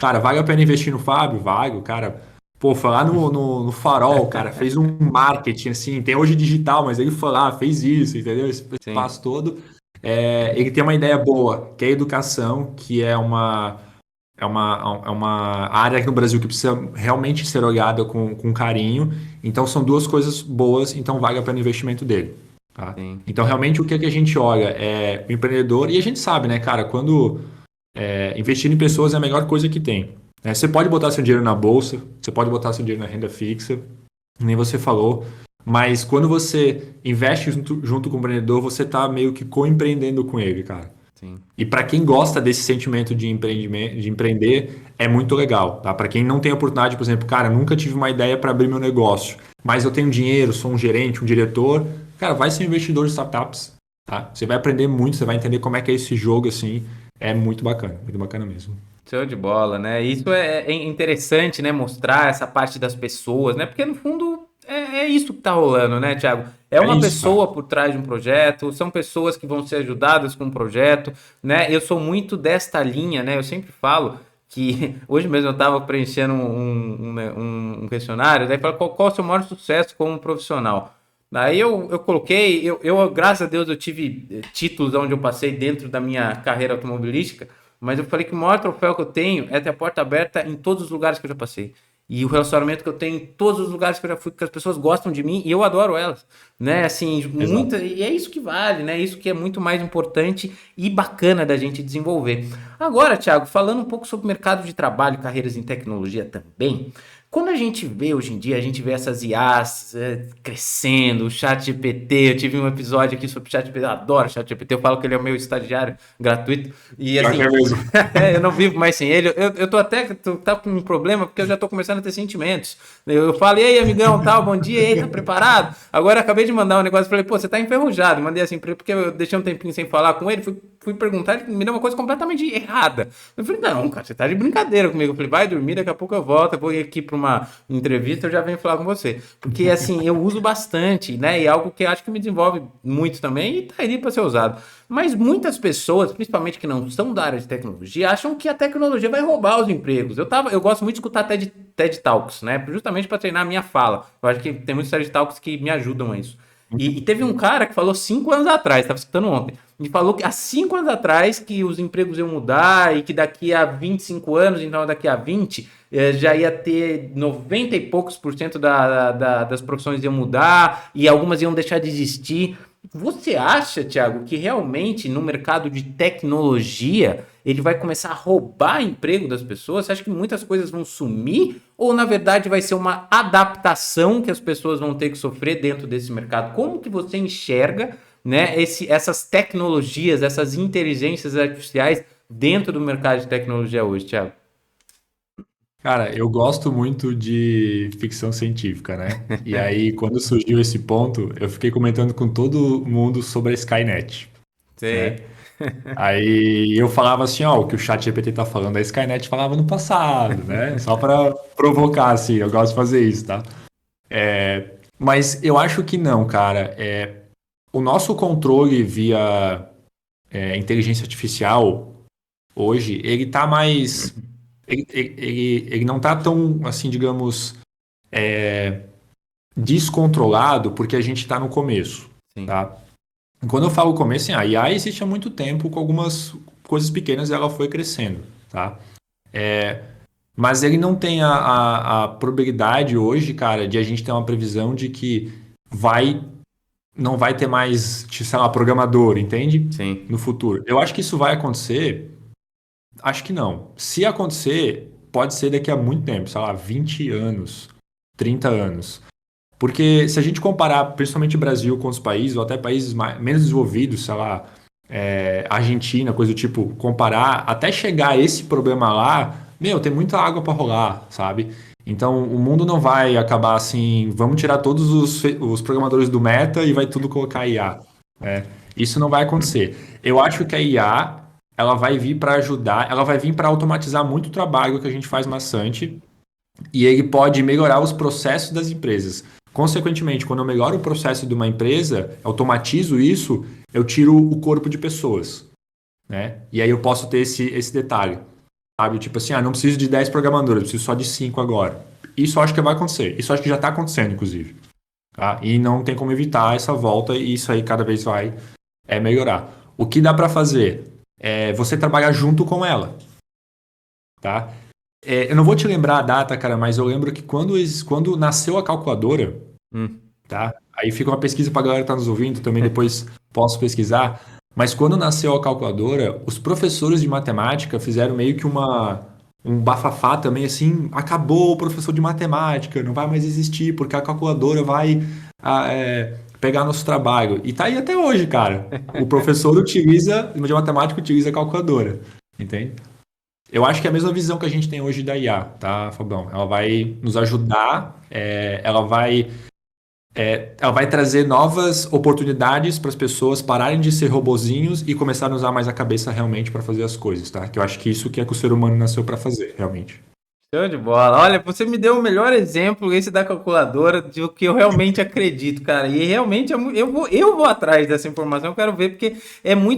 cara, vale a pena investir no Fábio? Vale, o cara, pô, foi lá no Farol, cara, fez um marketing, assim, tem hoje digital, mas ele foi lá, fez isso, entendeu? Esse Sim. passo todo. Ele tem uma ideia boa, que é a educação, que é uma área aqui no Brasil que precisa realmente ser olhada com carinho. Então, são duas coisas boas, então vale a pena o investimento dele. Tá? Então, realmente, o que a gente olha é o empreendedor, e a gente sabe, né, cara, quando investir em pessoas é a melhor coisa que tem. Né? Você pode botar seu dinheiro na bolsa, você pode botar seu dinheiro na renda fixa, nem você falou, mas quando você investe junto com o empreendedor, você está meio que co-empreendendo com ele, cara. Sim. E para quem gosta desse sentimento de empreendimento, de empreender, é muito legal, tá? Para quem não tem oportunidade, por exemplo, cara, nunca tive uma ideia para abrir meu negócio, mas eu tenho dinheiro, sou um gerente, um diretor, cara, vai ser investidor de startups, tá? Você vai aprender muito, você vai entender como é que é esse jogo, assim, é muito bacana mesmo. Show de bola, né? Isso é interessante, né? Mostrar essa parte das pessoas, né? Porque no fundo é isso que tá rolando, né, Thiago? É É uma isso, cara. pessoa por trás de um projeto, são pessoas que vão ser ajudadas com o projeto, né? Eu sou muito desta linha, né? Eu sempre falo que hoje mesmo eu estava preenchendo um questionário, daí fala qual o seu maior sucesso como profissional? Daí eu coloquei, graças a Deus eu tive títulos onde eu passei dentro da minha carreira automobilística, mas eu falei que o maior troféu que eu tenho é ter a porta aberta em todos os lugares que eu já passei. E o relacionamento que eu tenho em todos os lugares que eu já fui, porque as pessoas gostam de mim e eu adoro elas, né? Assim, Exato. e é isso que vale, né? Isso que é muito mais importante e bacana da gente desenvolver. Agora, Thiago, falando um pouco sobre o mercado de trabalho, carreiras em tecnologia também, quando a gente vê hoje em dia, a gente vê essas IAs crescendo, o ChatGPT, eu tive um episódio aqui sobre o ChatGPT, eu adoro o ChatGPT, eu falo que ele é o meu estagiário gratuito, e Pior que assim, é mesmo. eu não vivo mais sem ele, eu tô até, tá com um problema, porque eu já tô começando a ter sentimentos, eu falo, e aí amigão, tal, bom dia, e aí, tá preparado? Agora eu acabei de mandar um negócio, falei, pô, você tá enferrujado, mandei assim pra ele, porque eu deixei um tempinho sem falar com ele, fui perguntar, ele me deu uma coisa completamente errada, eu falei, não, cara, você tá de brincadeira comigo, eu falei, vai dormir, daqui a pouco eu volto, eu vou ir aqui pra uma entrevista, eu já venho falar com você. Porque, assim, eu uso bastante, né? E é algo que eu acho que me desenvolve muito também e tá aí para ser usado. Mas muitas pessoas, principalmente que não são da área de tecnologia, acham que a tecnologia vai roubar os empregos. Eu gosto muito de escutar TED Talks, né? Justamente para treinar a minha fala. Eu acho que tem muitos TED Talks que me ajudam a isso. E teve um cara que falou 5 anos atrás, estava escutando ontem, e falou que há 5 anos atrás que os empregos iam mudar e que daqui a 25 anos, então daqui a 20, já ia ter 90 e poucos por cento das profissões iam mudar e algumas iam deixar de existir. Você acha, Thiago, que realmente no mercado de tecnologia ele vai começar a roubar emprego das pessoas? Você acha que muitas coisas vão sumir? Ou na verdade vai ser uma adaptação que as pessoas vão ter que sofrer dentro desse mercado? Como que você enxerga, né, essas tecnologias, essas inteligências artificiais dentro do mercado de tecnologia hoje, Thiago? Cara, eu gosto muito de ficção científica, né? E aí, quando surgiu esse ponto, eu fiquei comentando com todo mundo sobre a Skynet, né? Sei. Aí eu falava assim, ó, o que o chat GPT tá falando, a Skynet falava no passado, né? Só para provocar, assim, eu gosto de fazer isso, tá? Mas eu acho que não, cara. O nosso controle via inteligência artificial hoje, ele tá mais. Ele não tá tão, assim, digamos, descontrolado porque a gente tá no começo, Sim, tá? Quando eu falo começo, assim, a IA existe há muito tempo, com algumas coisas pequenas e ela foi crescendo, tá? Mas ele não tem a probabilidade hoje, cara, de a gente ter uma previsão de que vai, não vai ter mais, sei lá, programador, entende? sim. No futuro. Eu acho que isso vai acontecer, acho que não. Se acontecer, pode ser daqui a muito tempo, sei lá, 20 anos, 30 anos. Porque se a gente comparar, principalmente o Brasil com os países, ou até países menos desenvolvidos, sei lá, Argentina, coisa do tipo, comparar, até chegar a esse problema lá, meu, tem muita água para rolar, sabe? Então o mundo não vai acabar assim, vamos tirar todos os programadores do Meta e vai tudo colocar IA. Né? Isso não vai acontecer. Eu acho que a IA, ela vai vir para ajudar, ela vai vir para automatizar muito o trabalho que a gente faz maçante e ele pode melhorar os processos das empresas. Consequentemente, quando eu melhoro o processo de uma empresa, automatizo isso, eu tiro o corpo de pessoas, né? E aí eu posso ter esse detalhe, sabe? Tipo assim, não preciso de 10 programadores, preciso só de 5 agora. Isso eu acho que vai acontecer. Isso eu acho que já está acontecendo, inclusive. Tá? E não tem como evitar essa volta e isso aí cada vez vai melhorar. O que dá para fazer é você trabalhar junto com ela, tá? Eu não vou te lembrar a data, cara, mas eu lembro que quando nasceu a calculadora, Hum, tá? Aí fica uma pesquisa para a galera que tá nos ouvindo, também depois posso pesquisar. Mas quando nasceu a calculadora, os professores de matemática fizeram meio que um bafafá também, assim, acabou o professor de matemática, não vai mais existir, porque a calculadora vai pegar nosso trabalho. E tá aí até hoje, cara. O professor de matemática utiliza a calculadora, entende? Eu acho que é a mesma visão que a gente tem hoje da IA, tá, Fabão? Ela vai nos ajudar, ela vai trazer novas oportunidades para as pessoas pararem de ser robozinhos e começarem a usar mais a cabeça realmente para fazer as coisas, tá? Que eu acho que isso que é que o ser humano nasceu para fazer, realmente. show de bola. Olha, você me deu o melhor exemplo, esse da calculadora, de o que eu realmente acredito, cara. E realmente eu vou atrás dessa informação, eu quero ver, porque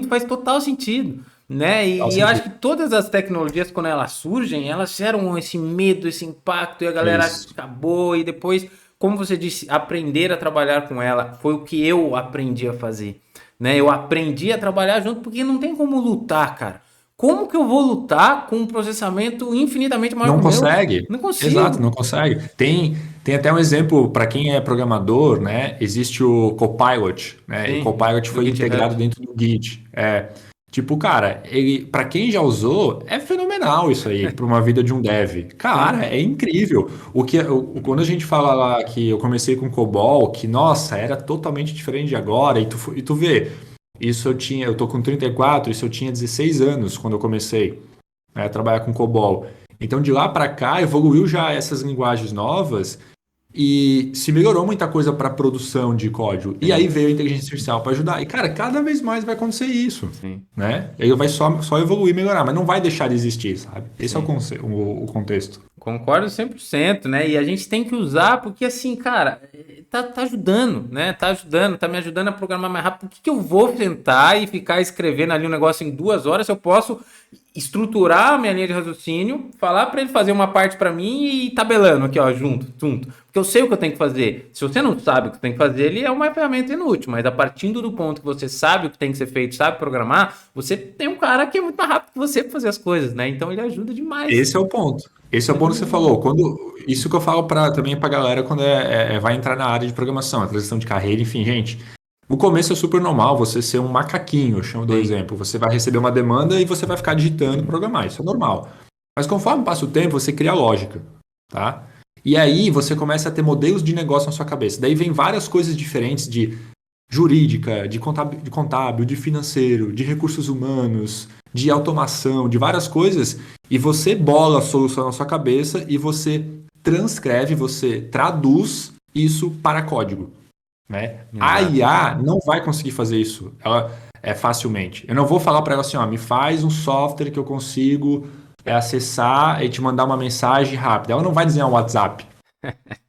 faz total sentido, né? Faz E eu acho sentido. que todas as tecnologias, quando elas surgem, elas geram esse medo, esse impacto, e a galera acha que Isso. acabou, e depois, como você disse, aprender a trabalhar com ela foi o que eu aprendi a fazer, né? Eu aprendi a trabalhar junto, porque não tem como lutar, cara. Como que eu vou lutar com um processamento infinitamente maior que Não o meu? consegue? Não Exato, consigo. não consegue. Tem até um exemplo para quem é programador, né? Existe o Copilot, né? E o Sim, Copilot do foi integrado GitHub. dentro do Git. Tipo, cara, ele, para quem já usou, é fenomenal isso aí para uma vida de um dev. Cara, Sim, é incrível. Quando a gente fala lá que eu comecei com COBOL, que nossa, era totalmente diferente de agora, e tu vê, eu tô com 34, isso eu tinha 16 anos quando eu comecei, né, a trabalhar com COBOL. Então, de lá para cá, evoluiu já essas linguagens novas e se melhorou muita coisa para produção de código. E aí sim, veio a inteligência artificial para ajudar. E, cara, cada vez mais vai acontecer isso, sim, né? Ele vai só evoluir e melhorar, mas não vai deixar de existir, sabe? Esse é sim. o contexto. Concordo 100%, né? E a gente tem que usar porque, assim, cara, tá ajudando, né? Tá ajudando, tá me ajudando a programar mais rápido. Por que que eu vou sentar e ficar escrevendo ali um negócio em 2 horas se eu posso estruturar a minha linha de raciocínio, falar para ele fazer uma parte para mim e ir tabelando aqui, ó, junto. Porque eu sei o que eu tenho que fazer. Se você não sabe o que tem que fazer, ele é uma ferramenta inútil. Mas a partir do ponto que você sabe o que tem que ser feito, sabe programar, você tem um cara que é muito mais rápido que você para fazer as coisas, né? Então ele ajuda demais. Esse é o ponto. Esse é o ponto que Ajuda você demais. falou. Isso que eu falo também para galera quando vai entrar na área de programação, a transição de carreira, enfim, gente. O começo é super normal você ser um macaquinho, eu chamo do Sim. exemplo. Você vai receber uma demanda e você vai ficar digitando e programar. Isso é normal. Mas conforme passa o tempo, você cria lógica, tá? E aí você começa a ter modelos de negócio na sua cabeça. Daí vem várias coisas diferentes de jurídica, de contábil, de financeiro, de recursos humanos, de automação, de várias coisas, e você bola a solução na sua cabeça e você transcreve, você traduz isso para código, né? A Exato. IA não vai conseguir fazer isso, ela é facilmente. Eu não vou falar para ela assim, ó, me faz um software que eu consigo acessar e te mandar uma mensagem rápida. Ela não vai desenhar um WhatsApp.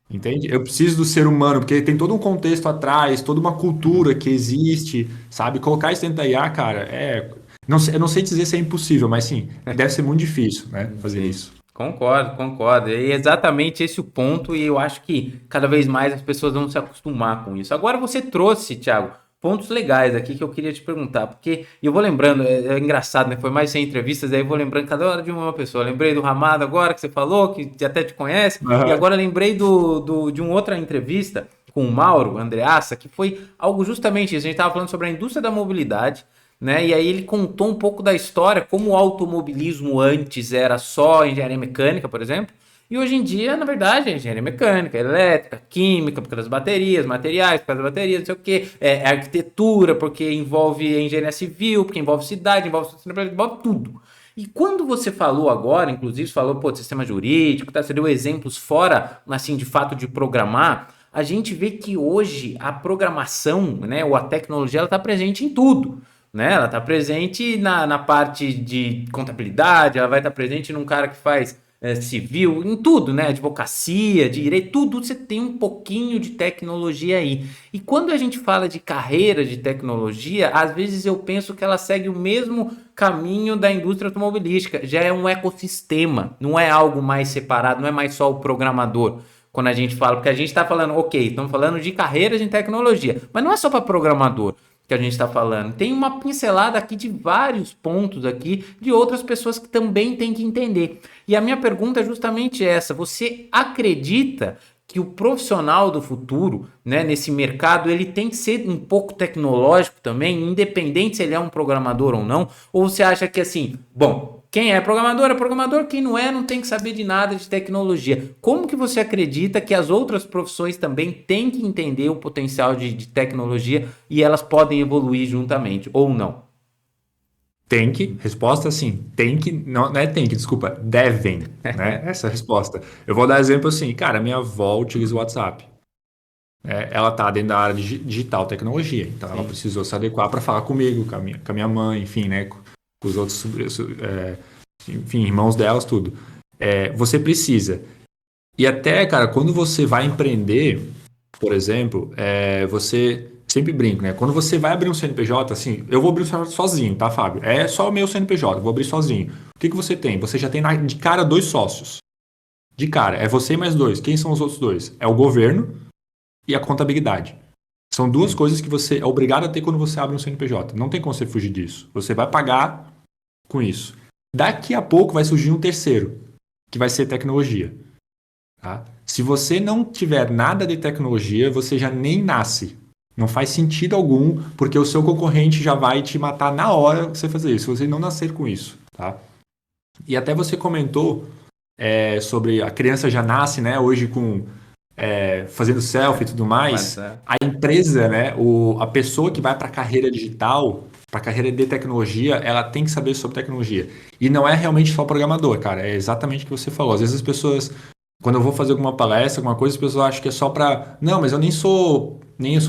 Entende? Eu preciso do ser humano, porque tem todo um contexto atrás, toda uma cultura que existe, sabe? Colocar isso dentro da IA, cara, eu não sei dizer se é impossível, mas sim, deve ser muito difícil, né? Fazer Sim. isso. Concordo, concordo. E é exatamente esse o ponto, e eu acho que cada vez mais as pessoas vão se acostumar com isso. Agora você trouxe, Thiago, pontos legais aqui que eu queria te perguntar, porque eu vou lembrando, é engraçado, né? Foi mais 100 entrevistas, aí eu vou lembrando cada hora de uma pessoa. Eu lembrei do Ramado agora, que você falou, que até te conhece, e Aham. agora eu lembrei de uma outra entrevista com o Mauro Andreassa, que foi algo justamente isso. A gente estava falando sobre a indústria da mobilidade, né? E aí ele contou um pouco da história, como o automobilismo antes era só engenharia mecânica, por exemplo, e hoje em dia, na verdade, é engenharia mecânica, elétrica, química, por causa das baterias, materiais, por causa das baterias, não sei o quê, é arquitetura, porque envolve engenharia civil, porque envolve cidade, envolve sustentabilidade, envolve tudo. E quando você falou agora, inclusive, falou, pô, de sistema jurídico, tá? Você deu exemplos fora, assim, de fato de programar, a gente vê que hoje a programação, né, ou a tecnologia, ela está presente em tudo, né? Ela está presente na parte de contabilidade, ela vai estar presente num cara que faz civil, em tudo, né? Advocacia, direito, tudo você tem um pouquinho de tecnologia aí. E quando a gente fala de carreira de tecnologia, às vezes eu penso que ela segue o mesmo caminho da indústria automobilística. Já é um ecossistema, não é algo mais separado, não é mais só o programador. Quando a gente fala, porque a gente está falando, ok, estamos falando de carreiras em tecnologia, mas não é só para programador que a gente está falando. Tem uma pincelada aqui de vários pontos aqui de outras pessoas que também têm que entender. E a minha pergunta é justamente essa: você acredita que o profissional do futuro, né, nesse mercado, ele tem que ser um pouco tecnológico também, independente se ele é um programador ou não? Ou você acha que assim, bom, quem é programador, quem não é, não tem que saber de nada de tecnologia. Como que você acredita que as outras profissões também têm que entender o potencial de tecnologia e elas podem evoluir juntamente, ou não? Tem que, resposta sim, tem que, não, não é tem que, desculpa, devem, né? Essa é a resposta. Eu vou dar exemplo assim, cara, minha avó utiliza o WhatsApp. Ela tá dentro da área de digital, tecnologia, então ela Sim, precisou se adequar para falar comigo, com a minha mãe, enfim, né? Com os outros, enfim, irmãos delas, tudo. Você precisa. E até, cara, quando você vai empreender, por exemplo, você sempre brinca, né? Quando você vai abrir um CNPJ, assim, eu vou abrir um CNPJ sozinho, tá, Fábio? É só o meu CNPJ, eu vou abrir sozinho. O que que você tem? Você já tem de cara dois sócios. De cara, é você e mais dois. Quem são os outros dois? É o governo e a contabilidade. São duas sim, coisas que você é obrigado a ter quando você abre um CNPJ. Não tem como você fugir disso. Você vai pagar com isso. Daqui a pouco vai surgir um terceiro, que vai ser tecnologia. Tá? Se você não tiver nada de tecnologia, você já nem nasce. Não faz sentido algum, porque o seu concorrente já vai te matar na hora que você fazer isso, se você não nascer com isso. Tá? E até você comentou sobre a criança já nasce, né, hoje com fazendo selfie e tudo mais. WhatsApp. A empresa, né, a pessoa que vai para a carreira digital, para a carreira de tecnologia, ela tem que saber sobre tecnologia. E não é realmente só programador, cara. É exatamente o que você falou. Às vezes as pessoas quando eu vou fazer alguma palestra, alguma coisa, as pessoas acham que é só para. Não, mas eu nem sou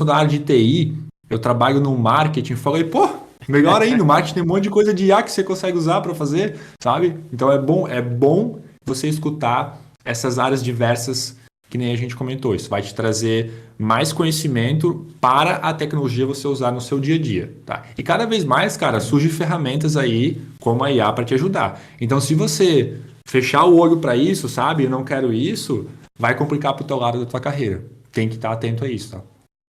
da área de TI, eu trabalho no marketing. Falei, pô, melhor ainda, no marketing tem um monte de coisa de IA que você consegue usar para fazer, sabe? Então é bom você escutar essas áreas diversas que nem a gente comentou. Isso vai te trazer mais conhecimento para a tecnologia você usar no seu dia a dia, tá? E cada vez mais, cara, surgem ferramentas aí como a IA para te ajudar. Então, se você fechar o olho para isso, sabe? Eu não quero isso, vai complicar pro teu lado da tua carreira. Tem que estar atento a isso, tá?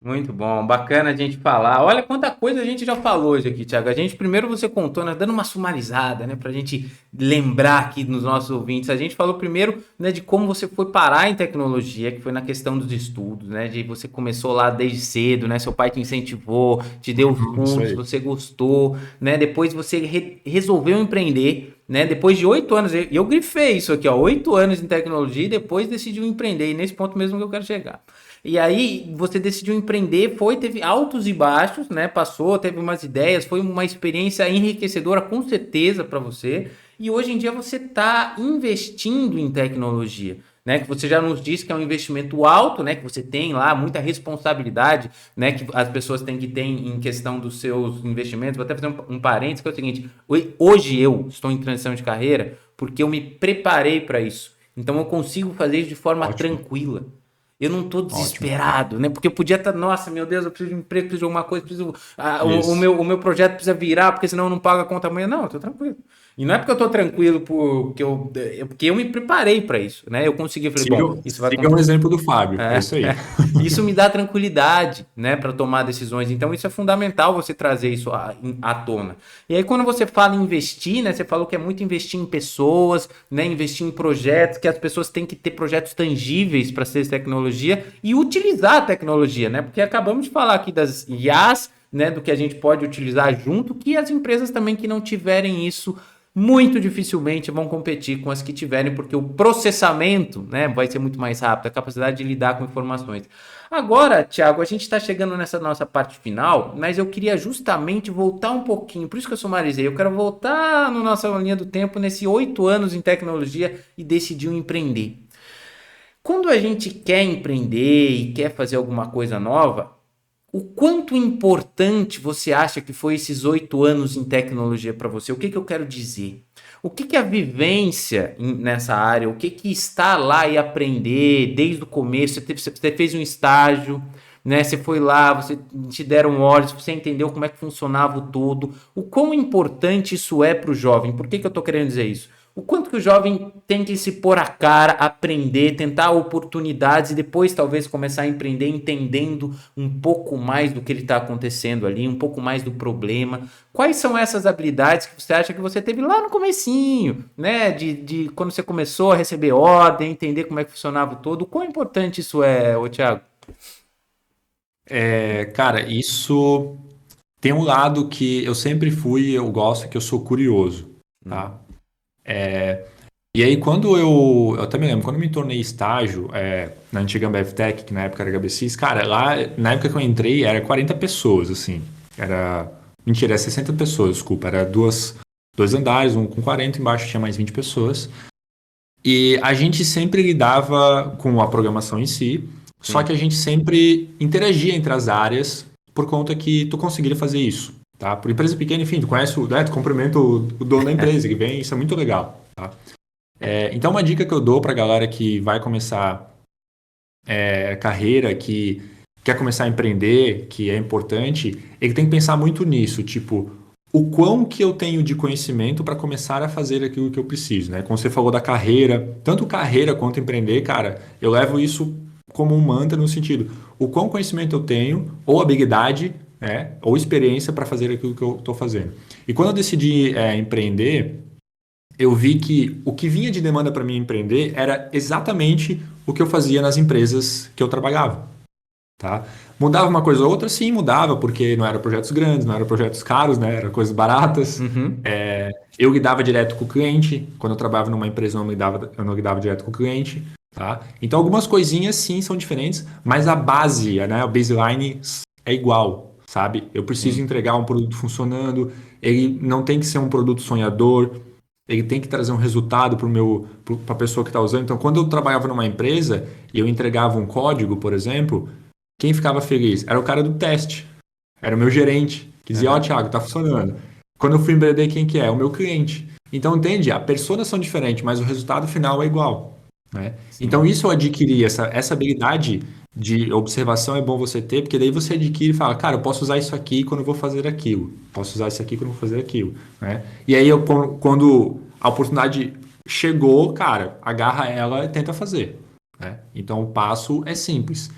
Muito bom, bacana a gente falar. Olha quanta coisa a gente já falou hoje aqui, Thiago. A gente primeiro você contou, né, dando uma sumarizada, né, pra gente lembrar aqui nos nossos ouvintes. A gente falou primeiro, né, de como você foi parar em tecnologia, que foi na questão dos estudos, né, de você começou lá desde cedo, né, seu pai te incentivou, te deu os Isso fundos, aí. você gostou, né, depois você resolveu empreender, né, depois de 8 anos, eu grifei isso aqui, ó, 8 anos em tecnologia e depois decidiu empreender, e nesse ponto mesmo que eu quero chegar. E aí você decidiu empreender, teve altos e baixos, né? Passou, teve umas ideias, foi uma experiência enriquecedora com certeza para você. E hoje em dia você está investindo em tecnologia, né? Que você já nos disse que é um investimento alto, né? Que você tem lá muita responsabilidade, né? Que as pessoas têm que ter em questão dos seus investimentos. Vou até fazer um parênteses que é o seguinte: hoje eu estou em transição de carreira porque eu me preparei para isso. Então eu consigo fazer isso de forma Ótimo, tranquila. Eu não tô ótimo. desesperado, né? Porque eu podia estar, nossa, meu Deus, eu preciso de um emprego, preciso de alguma coisa, preciso. Isso. O meu projeto precisa virar, porque senão eu não pago a conta amanhã. Não, eu tô tranquilo. E não é porque eu tô tranquilo, porque eu me preparei para isso, né? Eu consegui, eu falei, Siga, bom, isso vai siga o acontecer. exemplo do Fábio. É isso aí. Isso me dá tranquilidade, né, para tomar decisões. Então, isso é fundamental você trazer isso à tona. E aí, quando você fala em investir, né, você falou que é muito investir em pessoas, né, investir em projetos, que as pessoas têm que ter projetos tangíveis para ser tecnologia e utilizar a tecnologia, né? Porque acabamos de falar aqui das IAs, né, do que a gente pode utilizar junto, que as empresas também que não tiverem isso muito dificilmente vão competir com as que tiverem, porque o processamento, né, vai ser muito mais rápido, a capacidade de lidar com informações. Agora, Thiago, a gente está chegando nessa nossa parte final, mas eu queria justamente voltar um pouquinho, por isso que eu sumarizei, eu quero voltar na nossa linha do tempo, nesses 8 anos em tecnologia e decidiu empreender. Quando a gente quer empreender e quer fazer alguma coisa nova, o quanto importante você acha que foi esses 8 anos em tecnologia para você? O que eu quero dizer? O que a vivência nessa área, o que está lá e aprender desde o começo? Você fez um estágio, né? Você foi lá, você te deram ordens, você entendeu como é que funcionava o todo. O quão importante isso é para o jovem? Por que eu estou querendo dizer isso? O quanto que o jovem tem que se pôr a cara, aprender, tentar oportunidades e depois talvez começar a empreender entendendo um pouco mais do que ele está acontecendo ali, um pouco mais do problema. Quais são essas habilidades que você acha que você teve lá no comecinho, né? De quando você começou a receber ordem, entender como é que funcionava o todo. O quão importante isso é, ô Thiago? Cara, isso tem um lado que eu sempre fui, eu gosto, que eu sou curioso, Hum. tá? E aí, quando eu até me lembro, quando eu me tornei estágio na antiga Ambev Tech, que na época era HBCs, cara, lá, na época que eu entrei, era 40 pessoas, assim. Mentira, era 60 pessoas, desculpa. Era dois andares, um com 40, embaixo tinha mais 20 pessoas. E a gente sempre lidava com a programação em si, só que Sim. a gente sempre interagia entre as áreas por conta que tu conseguiria fazer isso, tá? Por empresa pequena, enfim, tu conhece né, tu cumprimenta o dono da empresa que vem, isso é muito legal, tá? Então, uma dica que eu dou pra galera que vai começar carreira, que quer começar a empreender, que é importante, ele tem que pensar muito nisso, tipo, o quão que eu tenho de conhecimento para começar a fazer aquilo que eu preciso, né? Como você falou da carreira, tanto carreira quanto empreender, cara, eu levo isso como um mantra no sentido, o quão conhecimento eu tenho, ou habilidade, né, ou experiência para fazer aquilo que eu estou fazendo. E quando eu decidi empreender, eu vi que o que vinha de demanda para mim empreender era exatamente o que eu fazia nas empresas que eu trabalhava, tá? Mudava uma coisa ou outra, sim, mudava, porque não eram projetos grandes, não eram projetos caros, né? Eram coisas baratas. Uhum. Eu lidava direto com o cliente. Quando eu trabalhava numa empresa, eu não lidava direto com o cliente, tá? Então, algumas coisinhas, sim, são diferentes, mas a base, né, a baseline é igual, sabe? Eu preciso Sim. entregar um produto funcionando, ele não tem que ser um produto sonhador, ele tem que trazer um resultado para a pessoa que está usando. Então, quando eu trabalhava numa empresa e eu entregava um código, por exemplo, quem ficava feliz? Era o cara do teste, era o meu gerente, que dizia, ó, Aham. Thiago, tá funcionando. Quando eu fui empreender, quem que é? O meu cliente. Então, entende? A personas são diferentes, mas o resultado final é igual, né? Então, Sim. isso eu adquiri, essa habilidade de observação é bom você ter, porque daí você adquire e fala, cara, eu posso usar isso aqui quando eu vou fazer aquilo. Posso usar isso aqui quando eu vou fazer aquilo, né? E aí, quando a oportunidade chegou, cara, agarra ela e tenta fazer, né? Então, o passo é simples.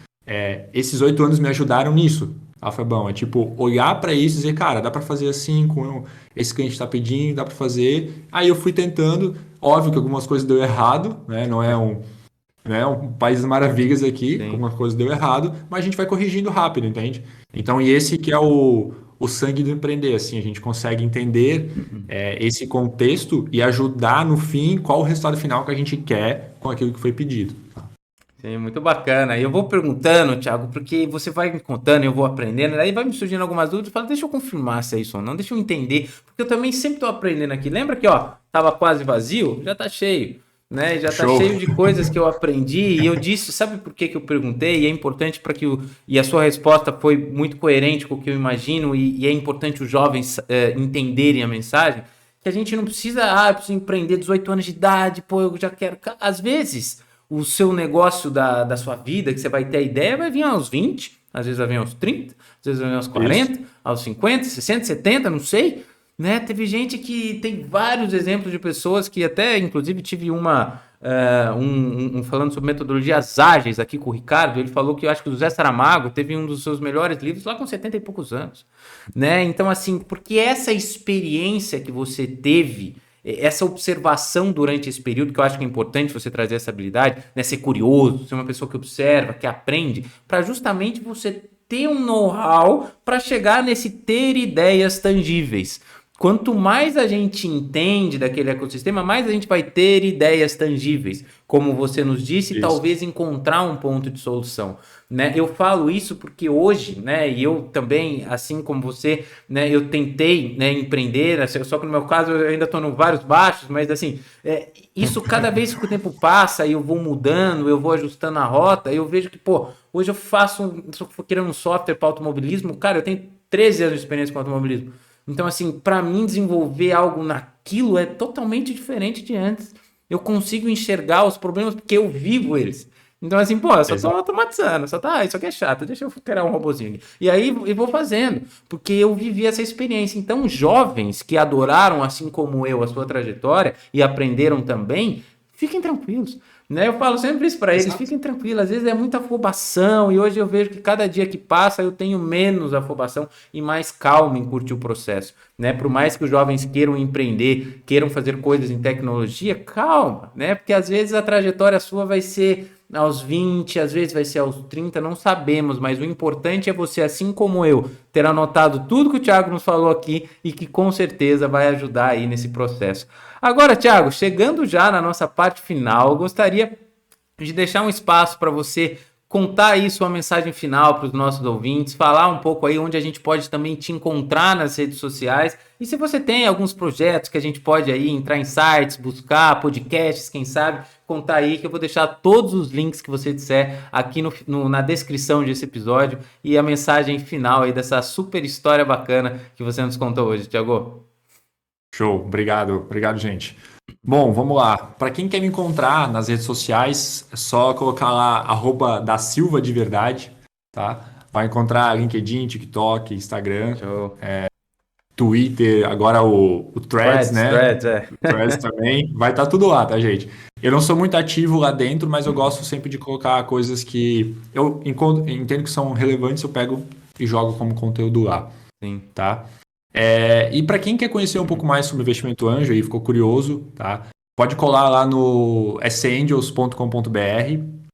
esses 8 anos me ajudaram nisso, tá, Fabão? É tipo, olhar para isso e dizer, cara, dá para fazer assim com esse cliente está pedindo, dá para fazer. Aí eu fui tentando, óbvio que algumas coisas deu errado, né? Não é um país das maravilhas aqui, Sim. alguma coisa deu errado, mas a gente vai corrigindo rápido, entende? Então, e esse que é o sangue do empreender, assim, a gente consegue entender esse contexto e ajudar no fim qual o resultado final que a gente quer com aquilo que foi pedido. Sim, muito bacana. E eu vou perguntando, Thiago, porque você vai me contando, eu vou aprendendo, daí vai me surgindo algumas dúvidas, fala, deixa eu confirmar se é isso ou não, deixa eu entender, porque eu também sempre estou aprendendo aqui. Lembra que, ó, tava quase vazio? Já tá cheio, né? Já tá Show. cheio de coisas que eu aprendi e eu disse, sabe por que que eu perguntei? E é importante para que e a sua resposta foi muito coerente com o que eu imagino e é importante os jovens entenderem a mensagem, que a gente não precisa, eu preciso empreender 18 anos de idade, pô, eu já quero. Às vezes o seu negócio da sua vida, que você vai ter a ideia, vai vir aos 20, às vezes vai vir aos 30, às vezes vai vir aos Isso. 40, aos 50, 60, 70, não sei, né? Teve gente que tem vários exemplos de pessoas que até, inclusive, tive falando sobre metodologias ágeis aqui com o Ricardo, ele falou que eu acho que o José Saramago teve um dos seus melhores livros lá com 70 e poucos anos, né? Então, assim, porque essa experiência que você teve, essa observação durante esse período, que eu acho que é importante você trazer essa habilidade, né? Ser curioso, ser uma pessoa que observa, que aprende, para justamente você ter um know-how para chegar nesse ter ideias tangíveis. Quanto mais a gente entende daquele ecossistema, mais a gente vai ter ideias tangíveis, como você nos disse, e Isso. talvez encontrar um ponto de solução, né? Eu falo isso porque hoje, né, e eu também, assim como você, né, eu tentei, né, empreender, só que no meu caso eu ainda estou em vários baixos, mas assim, isso cada vez que o tempo passa e eu vou mudando, eu vou ajustando a rota, eu vejo que, pô, hoje eu estou criando um software para automobilismo, cara, eu tenho 13 anos de experiência com automobilismo. Então, assim, para mim desenvolver algo naquilo é totalmente diferente de antes. Eu consigo enxergar os problemas porque eu vivo eles. Então, assim, pô, eu só tô Exato. automatizando, isso aqui é chato, deixa eu criar um robozinho aqui. E aí e vou fazendo, porque eu vivi essa experiência. Então, jovens que adoraram, assim como eu, a sua trajetória e aprenderam também, fiquem tranquilos. Né? Eu falo sempre isso para eles, Exato. fiquem tranquilos, às vezes é muita afobação e hoje eu vejo que cada dia que passa eu tenho menos afobação e mais calma em curtir o processo, né? Por mais que os jovens queiram empreender, queiram fazer coisas em tecnologia, calma, né? Porque às vezes a trajetória sua vai ser aos 20, às vezes vai ser aos 30, não sabemos, mas o importante é você, assim como eu, ter anotado tudo que o Thiago nos falou aqui e que com certeza vai ajudar aí nesse processo. Agora, Thiago, chegando já na nossa parte final, eu gostaria de deixar um espaço para você contar aí sua mensagem final para os nossos ouvintes, falar um pouco aí onde a gente pode também te encontrar nas redes sociais e se você tem alguns projetos que a gente pode aí entrar em sites, buscar podcasts, quem sabe, contar aí que eu vou deixar todos os links que você disser aqui na descrição desse episódio e a mensagem final aí dessa super história bacana que você nos contou hoje, Thiago. Show. Obrigado, gente. Bom, vamos lá. Para quem quer me encontrar nas redes sociais, é só colocar lá @da Silva de verdade, tá? Vai encontrar LinkedIn, TikTok, Instagram, Show. Twitter, agora o Threads, Threads, né? threads, é. O Threads também. Vai estar tudo lá, tá, gente? Eu não sou muito ativo lá dentro, mas eu gosto sempre de colocar coisas que eu entendo que são relevantes, eu pego e jogo como conteúdo lá, Sim. tá? E para quem quer conhecer um pouco mais sobre investimento anjo e ficou curioso, tá? Pode colar lá no sangels.com.br,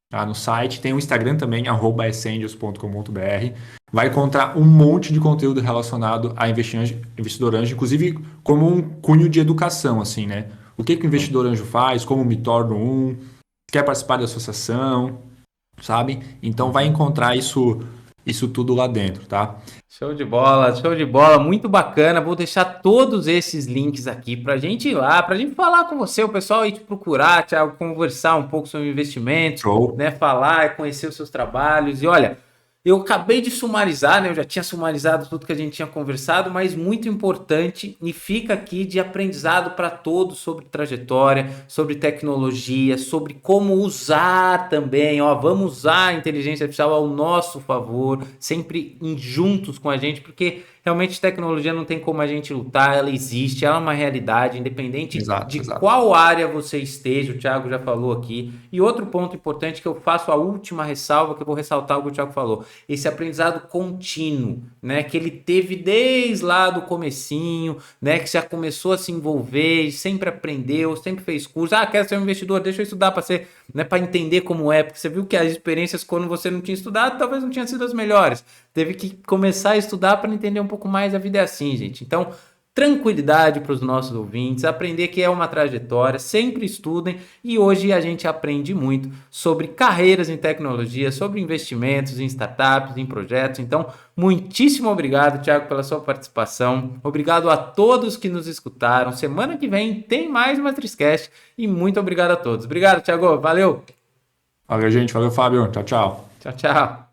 tá? No site. Tem o Instagram também, @sangels.com.br. Vai encontrar um monte de conteúdo relacionado a investidor anjo, inclusive como um cunho de educação, assim, né? O que o investidor anjo faz, como me torno um, quer participar da associação, sabe? Então vai encontrar isso tudo lá dentro, tá? Show de bola, muito bacana. Vou deixar todos esses links aqui pra gente ir lá, pra gente falar com você, o pessoal ir te procurar, Thiago, conversar um pouco sobre investimentos, Show. né? Falar, conhecer os seus trabalhos. E olha, eu acabei de sumarizar, né? Eu já tinha sumarizado tudo que a gente tinha conversado, mas muito importante e fica aqui de aprendizado para todos sobre trajetória, sobre tecnologia, sobre como usar também, ó, vamos usar a inteligência artificial ao nosso favor, sempre juntos com a gente, porque realmente tecnologia não tem como a gente lutar, ela existe, ela é uma realidade, independente de Exato. qual área você esteja, o Thiago já falou aqui. E outro ponto importante que eu faço a última ressalva, que eu vou ressaltar o que o Thiago falou, esse aprendizado contínuo, né, que ele teve desde lá do comecinho, né, que já começou a se envolver, sempre aprendeu, sempre fez curso. Ah, quero ser um investidor, deixa eu estudar para ser, né, para entender como é, porque você viu que as experiências quando você não tinha estudado, talvez não tinham sido as melhores. Teve que começar a estudar para entender um pouco mais a vida é assim, gente. Então, tranquilidade para os nossos ouvintes, aprender que é uma trajetória, sempre estudem e hoje a gente aprende muito sobre carreiras em tecnologia, sobre investimentos em startups, em projetos. Então, muitíssimo obrigado, Thiago, pela sua participação. Obrigado a todos que nos escutaram. Semana que vem tem mais Matrixcast e muito obrigado a todos. Obrigado, Thiago. Valeu. Valeu, gente. Valeu, Fábio. Tchau, tchau. Tchau, tchau.